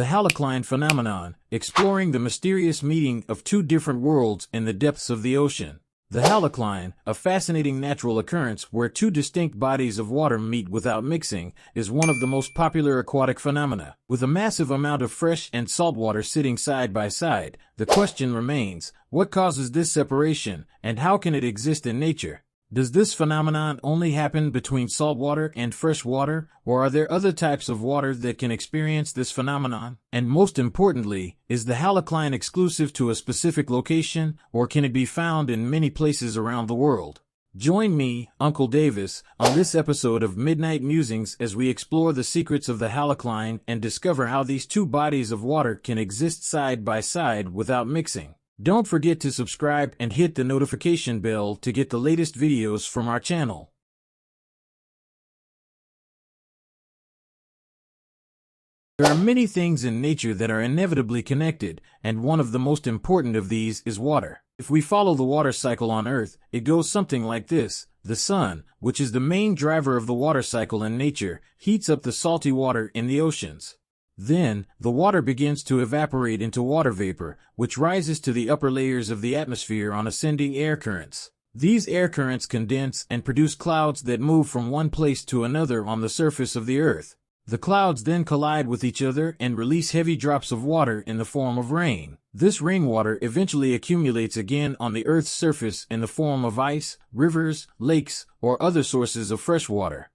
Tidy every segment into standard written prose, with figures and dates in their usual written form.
The Halocline phenomenon, exploring the mysterious meeting of two different worlds in the depths of the ocean. The halocline, a fascinating natural occurrence where two distinct bodies of water meet without mixing, is one of the most popular aquatic phenomena. With a massive amount of fresh and salt water sitting side by side, the question remains, what causes this separation, and how can it exist in nature? Does this phenomenon only happen between saltwater and fresh water, or are there other types of water that can experience this phenomenon? And most importantly, is the halocline exclusive to a specific location, or can it be found in many places around the world? Join me, Uncle Davis, on this episode of Midnight Musings as we explore the secrets of the halocline and discover how these two bodies of water can exist side by side without mixing. Don't forget to subscribe and hit the notification bell to get the latest videos from our channel. There are many things in nature that are inevitably connected, and one of the most important of these is water. If we follow the water cycle on Earth, it goes something like this. The sun, which is the main driver of the water cycle in nature, heats up the salty water in the oceans. Then, the water begins to evaporate into water vapor, which rises to the upper layers of the atmosphere on ascending air currents. These air currents condense and produce clouds that move from one place to another on the surface of the Earth. The clouds then collide with each other and release heavy drops of water in the form of rain. This rainwater eventually accumulates again on the Earth's surface in the form of ice, rivers, lakes, or other sources of fresh water.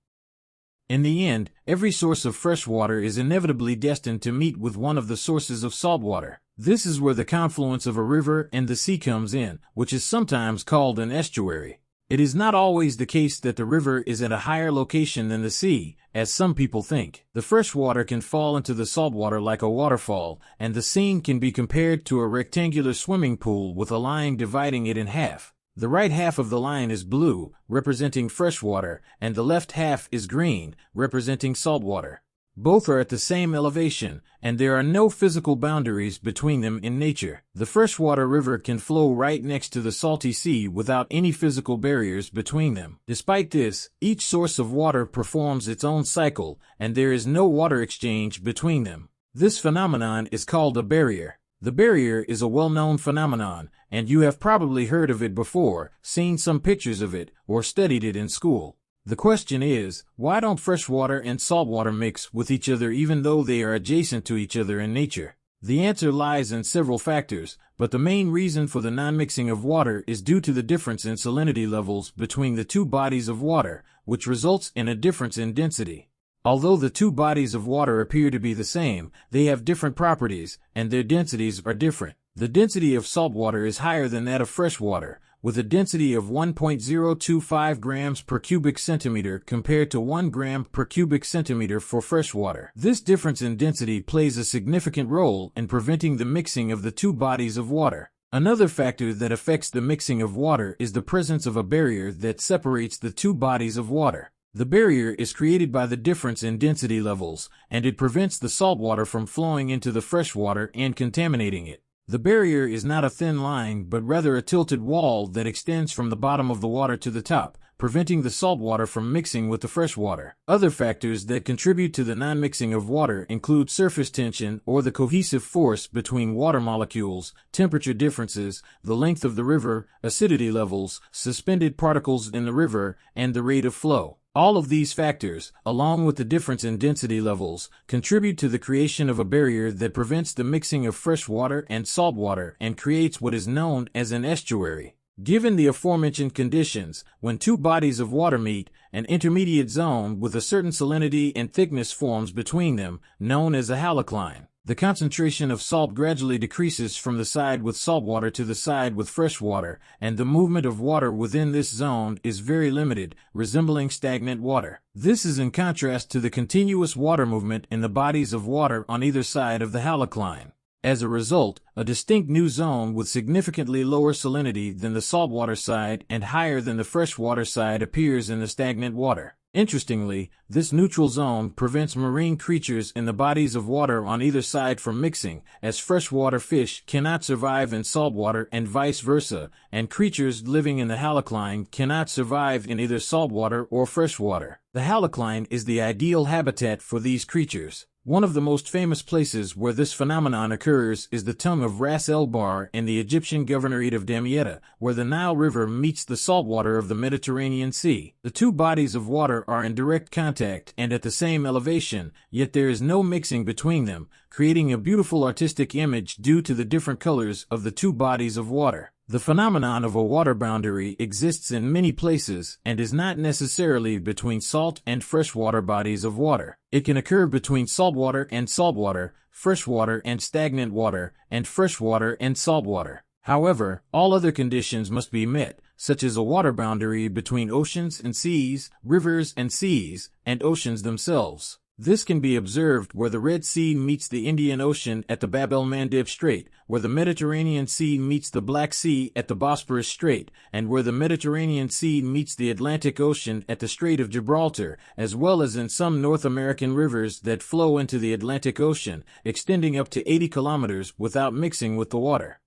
In the end, every source of fresh water is inevitably destined to meet with one of the sources of salt water. This is where the confluence of a river and the sea comes in, which is sometimes called an estuary. It is not always the case that the river is at a higher location than the sea, as some people think. The fresh water can fall into the saltwater like a waterfall, and the scene can be compared to a rectangular swimming pool with a line dividing it in half. The right half of the line is blue, representing fresh water, and the left half is green, representing saltwater. Both are at the same elevation, and there are no physical boundaries between them in nature. The freshwater river can flow right next to the salty sea without any physical barriers between them. Despite this, each source of water performs its own cycle, and there is no water exchange between them. This phenomenon is called a barrier. The barrier is a well-known phenomenon, and you have probably heard of it before, seen some pictures of it, or studied it in school. The question is, why don't freshwater and saltwater mix with each other even though they are adjacent to each other in nature? The answer lies in several factors, but the main reason for the non-mixing of water is due to the difference in salinity levels between the two bodies of water, which results in a difference in density. Although the two bodies of water appear to be the same, they have different properties, and their densities are different. The density of saltwater is higher than that of freshwater, with a density of 1.025 grams per cubic centimeter compared to 1 gram per cubic centimeter for freshwater. This difference in density plays a significant role in preventing the mixing of the two bodies of water. Another factor that affects the mixing of water is the presence of a barrier that separates the two bodies of water. The barrier is created by the difference in density levels, and it prevents the saltwater from flowing into the freshwater and contaminating it. The barrier is not a thin line but rather a tilted wall that extends from the bottom of the water to the top, preventing the saltwater from mixing with the freshwater. Other factors that contribute to the non-mixing of water include surface tension or the cohesive force between water molecules, temperature differences, the length of the river, acidity levels, suspended particles in the river, and the rate of flow. All of these factors, along with the difference in density levels, contribute to the creation of a barrier that prevents the mixing of fresh water and salt water and creates what is known as an estuary. Given the aforementioned conditions, when two bodies of water meet, an intermediate zone with a certain salinity and thickness forms between them, known as a halocline. The concentration of salt gradually decreases from the side with saltwater to the side with freshwater, and the movement of water within this zone is very limited, resembling stagnant water. This is in contrast to the continuous water movement in the bodies of water on either side of the halocline. As a result, a distinct new zone with significantly lower salinity than the saltwater side and higher than the freshwater side appears in the stagnant water. Interestingly, this neutral zone prevents marine creatures in the bodies of water on either side from mixing, as freshwater fish cannot survive in saltwater and vice versa, and creatures living in the halocline cannot survive in either saltwater or freshwater. The halocline is the ideal habitat for these creatures. One of the most famous places where this phenomenon occurs is the tongue of Ras El Bar in the Egyptian governorate of Damietta, where the Nile River meets the saltwater of the Mediterranean Sea. The two bodies of water are in direct contact and at the same elevation, yet there is no mixing between them, creating a beautiful artistic image due to the different colors of the two bodies of water. The phenomenon of a water boundary exists in many places and is not necessarily between salt and freshwater bodies of water. It can occur between saltwater and saltwater, freshwater and stagnant water, and freshwater and saltwater. However, all other conditions must be met, such as a water boundary between oceans and seas, rivers and seas, and oceans themselves. This can be observed where the Red Sea meets the Indian Ocean at the Bab el-Mandeb Strait, where the Mediterranean Sea meets the Black Sea at the Bosporus Strait, and where the Mediterranean Sea meets the Atlantic Ocean at the Strait of Gibraltar, as well as in some North American rivers that flow into the Atlantic Ocean, extending up to 80 kilometers without mixing with the water.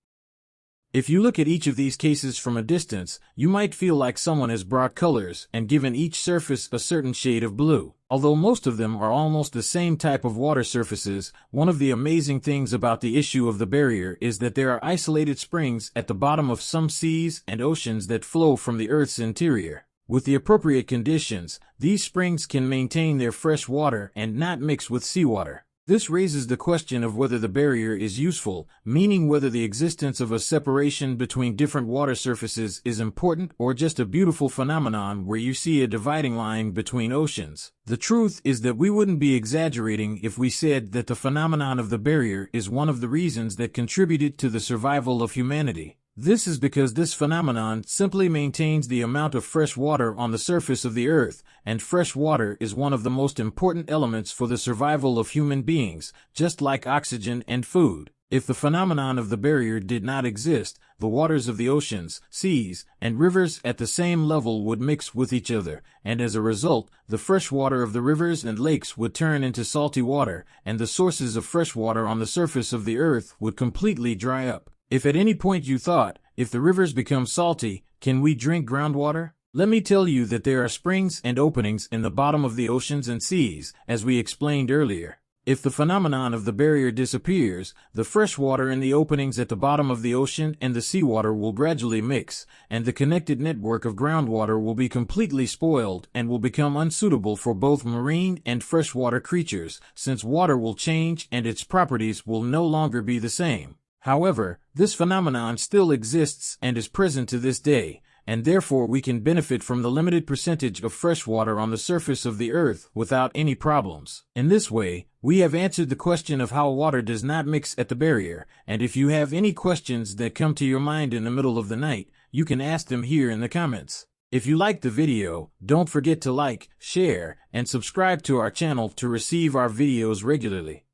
If you look at each of these cases from a distance, you might feel like someone has brought colors and given each surface a certain shade of blue. Although most of them are almost the same type of water surfaces, one of the amazing things about the issue of the barrier is that there are isolated springs at the bottom of some seas and oceans that flow from the Earth's interior. With the appropriate conditions, these springs can maintain their fresh water and not mix with seawater. This raises the question of whether the barrier is useful, meaning whether the existence of a separation between different water surfaces is important or just a beautiful phenomenon where you see a dividing line between oceans. The truth is that we wouldn't be exaggerating if we said that the phenomenon of the barrier is one of the reasons that contributed to the survival of humanity. This is because this phenomenon simply maintains the amount of fresh water on the surface of the earth, and fresh water is one of the most important elements for the survival of human beings, just like oxygen and food. If the phenomenon of the barrier did not exist, the waters of the oceans, seas, and rivers at the same level would mix with each other, and as a result, the fresh water of the rivers and lakes would turn into salty water, and the sources of fresh water on the surface of the earth would completely dry up. If at any point you thought, if the rivers become salty, can we drink groundwater? Let me tell you that there are springs and openings in the bottom of the oceans and seas, as we explained earlier. If the phenomenon of the barrier disappears, the fresh water in the openings at the bottom of the ocean and the seawater will gradually mix, and the connected network of groundwater will be completely spoiled and will become unsuitable for both marine and freshwater creatures, since water will change and its properties will no longer be the same. However, this phenomenon still exists and is present to this day, and therefore we can benefit from the limited percentage of fresh water on the surface of the earth without any problems. In this way, we have answered the question of how water does not mix at the barrier, and if you have any questions that come to your mind in the middle of the night, you can ask them here in the comments. If you liked the video, don't forget to like, share, and subscribe to our channel to receive our videos regularly.